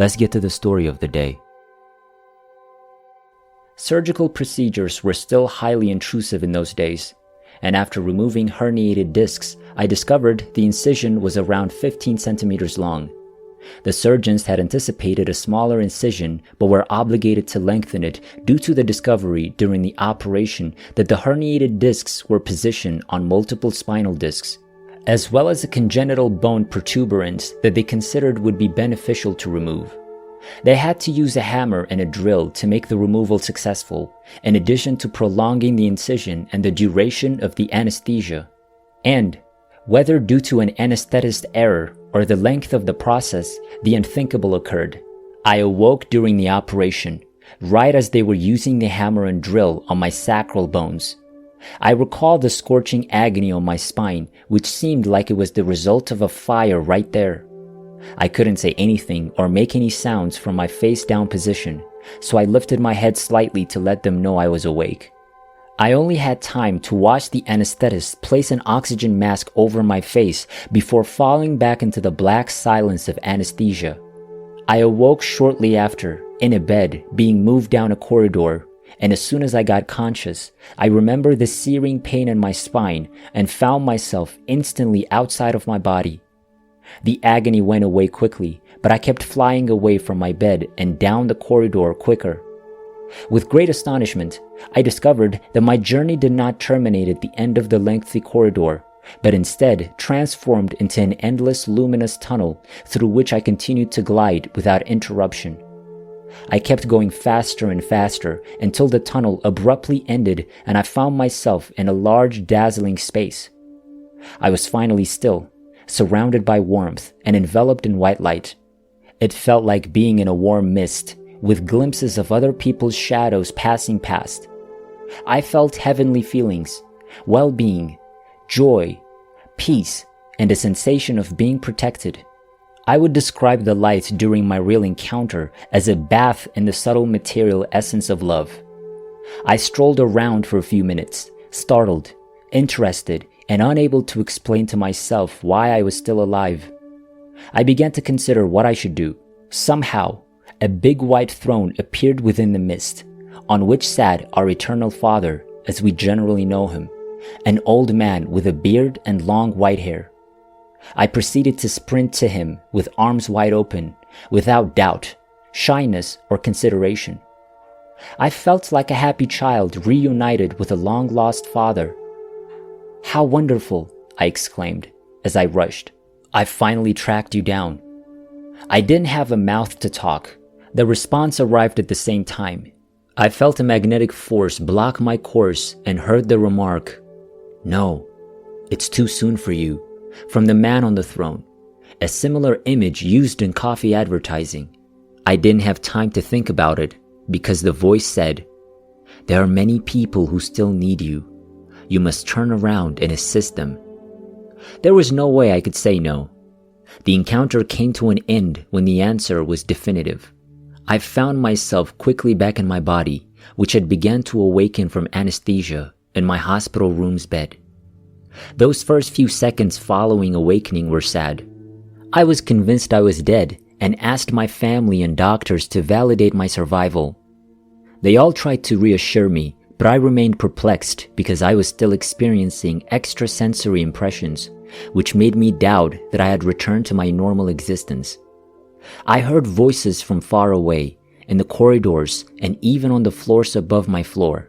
Let's get to the story of the day. Surgical procedures were still highly intrusive in those days, and after removing herniated discs, I discovered the incision was around 15 centimeters long. The surgeons had anticipated a smaller incision but were obligated to lengthen it due to the discovery during the operation that the herniated discs were positioned on multiple spinal discs, as well as a congenital bone protuberance that they considered would be beneficial to remove. They had to use a hammer and a drill to make the removal successful, in addition to prolonging the incision and the duration of the anesthesia. And, whether due to an anesthetist error or the length of the process, the unthinkable occurred. I awoke during the operation, right as they were using the hammer and drill on my sacral bones. I recall the scorching agony on my spine, which seemed like it was the result of a fire right there. I couldn't say anything or make any sounds from my face-down position, so I lifted my head slightly to let them know I was awake. I only had time to watch the anesthetist place an oxygen mask over my face before falling back into the black silence of anesthesia. I awoke shortly after, in a bed, being moved down a corridor, and as soon as I got conscious, I remember the searing pain in my spine and found myself instantly outside of my body. The agony went away quickly, but I kept flying away from my bed and down the corridor quicker. With great astonishment, I discovered that my journey did not terminate at the end of the lengthy corridor, but instead transformed into an endless luminous tunnel through which I continued to glide without interruption. I kept going faster and faster until the tunnel abruptly ended and I found myself in a large, dazzling space. I was finally still, surrounded by warmth and enveloped in white light. It felt like being in a warm mist, with glimpses of other people's shadows passing past. I felt heavenly feelings, well-being, joy, peace, and a sensation of being protected. I would describe the light during my real encounter as a bath in the subtle material essence of love. I strolled around for a few minutes, startled, interested, and unable to explain to myself why I was still alive. I began to consider what I should do. Somehow, a big white throne appeared within the mist, on which sat our eternal Father, as we generally know him, an old man with a beard and long white hair. I proceeded to sprint to him with arms wide open, without doubt, shyness, or consideration. I felt like a happy child reunited with a long-lost father. "How wonderful," I exclaimed as I rushed. "I finally tracked you down." I didn't have a mouth to talk. The response arrived at the same time. I felt a magnetic force block my course and heard the remark, "No, it's too soon for you," from the man on the throne, a similar image used in coffee advertising. I didn't have time to think about it because the voice said, "There are many people who still need you. You must turn around and assist them." There was no way I could say no. The encounter came to an end when the answer was definitive. I found myself quickly back in my body, which had begun to awaken from anesthesia in my hospital room's bed. Those first few seconds following awakening were sad. I was convinced I was dead and asked my family and doctors to validate my survival. They all tried to reassure me, but I remained perplexed because I was still experiencing extrasensory impressions, which made me doubt that I had returned to my normal existence. I heard voices from far away, in the corridors, and even on the floors above my floor.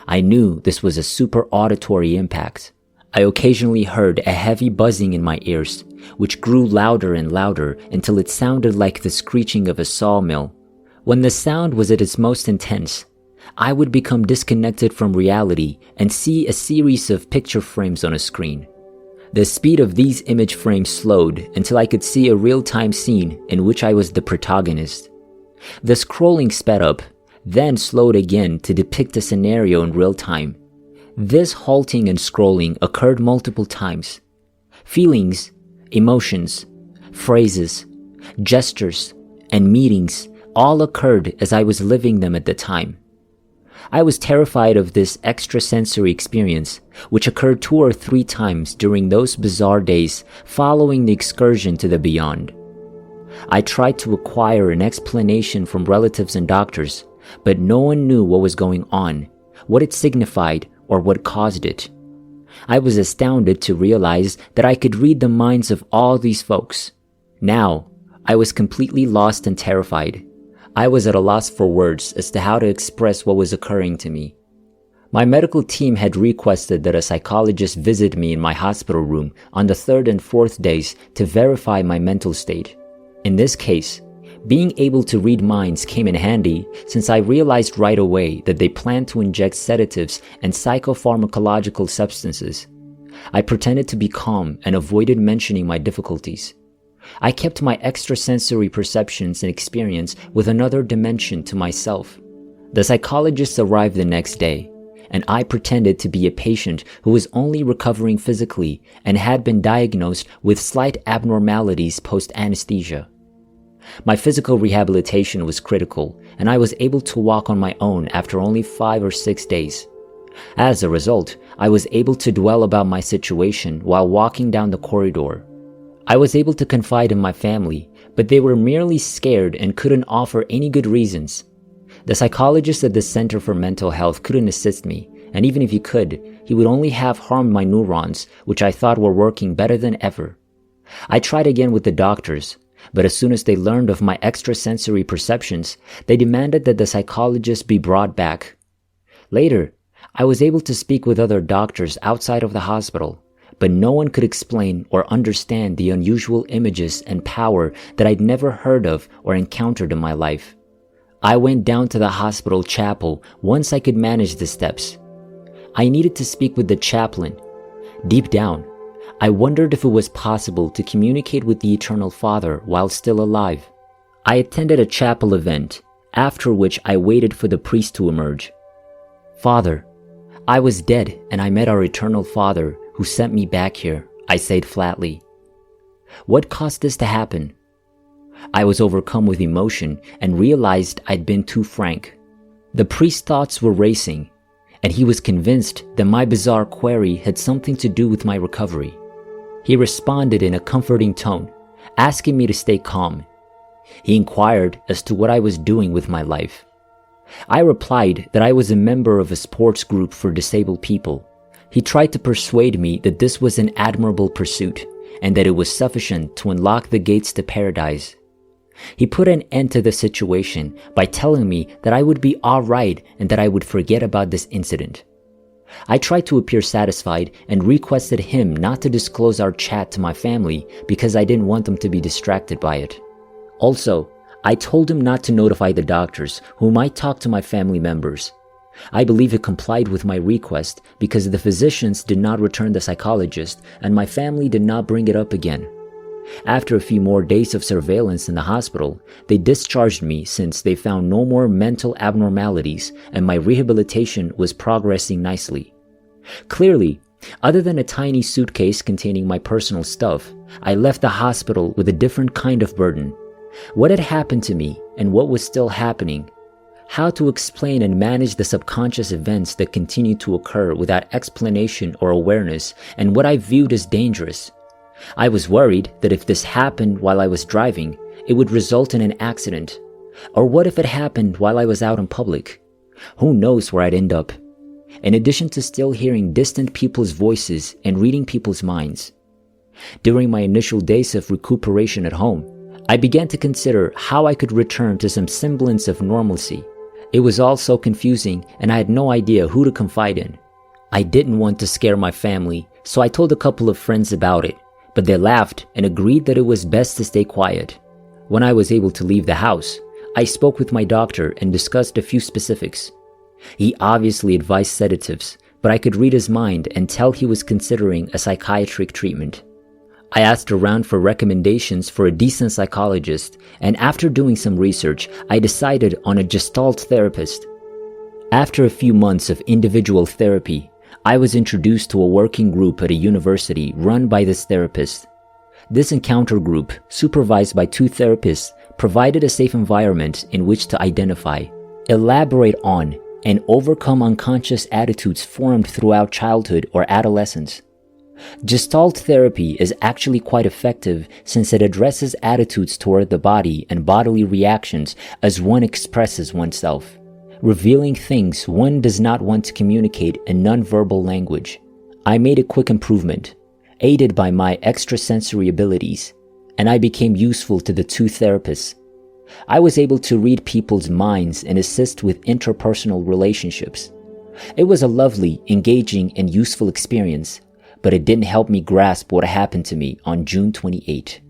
I knew this was a super auditory impact. I occasionally heard a heavy buzzing in my ears, which grew louder and louder until it sounded like the screeching of a sawmill. When the sound was at its most intense, I would become disconnected from reality and see a series of picture frames on a screen. The speed of these image frames slowed until I could see a real-time scene in which I was the protagonist. The scrolling sped up, then slowed again to depict a scenario in real time. This halting and scrolling occurred multiple times. Feelings, emotions, phrases, gestures, and meetings all occurred as I was living them at the time. I was terrified of this extrasensory experience, which occurred 2 or 3 times during those bizarre days following the excursion to the beyond. I tried to acquire an explanation from relatives and doctors, but no one knew what was going on, what it signified, or what caused it. I was astounded to realize that I could read the minds of all these folks. Now, I was completely lost and terrified. I was at a loss for words as to how to express what was occurring to me. My medical team had requested that a psychologist visit me in my hospital room on the 3rd and 4th days to verify my mental state. In this case, being able to read minds came in handy since I realized right away that they planned to inject sedatives and psychopharmacological substances. I pretended to be calm and avoided mentioning my difficulties. I kept my extrasensory perceptions and experience with another dimension to myself. The psychologist arrived the next day, and I pretended to be a patient who was only recovering physically and had been diagnosed with slight abnormalities post-anesthesia. My physical rehabilitation was critical, and I was able to walk on my own after only 5 or 6 days. As a result, I was able to dwell about my situation while walking down the corridor. I was able to confide in my family, but they were merely scared and couldn't offer any good reasons. The psychologist at the Center for Mental Health couldn't assist me, and even if he could, he would only have harmed my neurons, which I thought were working better than ever. I tried again with the doctors, but as soon as they learned of my extrasensory perceptions, they demanded that the psychologist be brought back. Later, I was able to speak with other doctors outside of the hospital, but no one could explain or understand the unusual images and power that I'd never heard of or encountered in my life. I went down to the hospital chapel once I could manage the steps. I needed to speak with the chaplain. Deep down, I wondered if it was possible to communicate with the Eternal Father while still alive. I attended a chapel event, after which I waited for the priest to emerge. "Father, I was dead and I met our Eternal Father who sent me back here," I said flatly. "What caused this to happen?" I was overcome with emotion and realized I'd been too frank. The priest's thoughts were racing, and he was convinced that my bizarre query had something to do with my recovery. He responded in a comforting tone, asking me to stay calm. He inquired as to what I was doing with my life. I replied that I was a member of a sports group for disabled people. He tried to persuade me that this was an admirable pursuit and that it was sufficient to unlock the gates to paradise. He put an end to the situation by telling me that I would be all right and that I would forget about this incident. I tried to appear satisfied and requested him not to disclose our chat to my family because I didn't want them to be distracted by it. Also, I told him not to notify the doctors who might talk to my family members. I believe he complied with my request because the physicians did not return the psychologist and my family did not bring it up again. After a few more days of surveillance in the hospital, they discharged me since they found no more mental abnormalities and my rehabilitation was progressing nicely. Clearly, other than a tiny suitcase containing my personal stuff, I left the hospital with a different kind of burden. What had happened to me and what was still happening? How to explain and manage the subconscious events that continued to occur without explanation or awareness and what I viewed as dangerous? I was worried that if this happened while I was driving, it would result in an accident. Or what if it happened while I was out in public? Who knows where I'd end up? In addition to still hearing distant people's voices and reading people's minds. During my initial days of recuperation at home, I began to consider how I could return to some semblance of normalcy. It was all so confusing and I had no idea who to confide in. I didn't want to scare my family, so I told a couple of friends about it, but they laughed and agreed that it was best to stay quiet. When I was able to leave the house, I spoke with my doctor and discussed a few specifics. He obviously advised sedatives, but I could read his mind and tell he was considering a psychiatric treatment. I asked around for recommendations for a decent psychologist, and after doing some research, I decided on a Gestalt therapist. After a few months of individual therapy, I was introduced to a working group at a university run by this therapist. This encounter group, supervised by 2 therapists, provided a safe environment in which to identify, elaborate on, and overcome unconscious attitudes formed throughout childhood or adolescence. Gestalt therapy is actually quite effective since it addresses attitudes toward the body and bodily reactions as one expresses oneself, revealing things one does not want to communicate in nonverbal language. I made a quick improvement, aided by my extrasensory abilities, and I became useful to the two therapists. I was able to read people's minds and assist with interpersonal relationships. It was a lovely, engaging, and useful experience, but it didn't help me grasp what happened to me on June 28.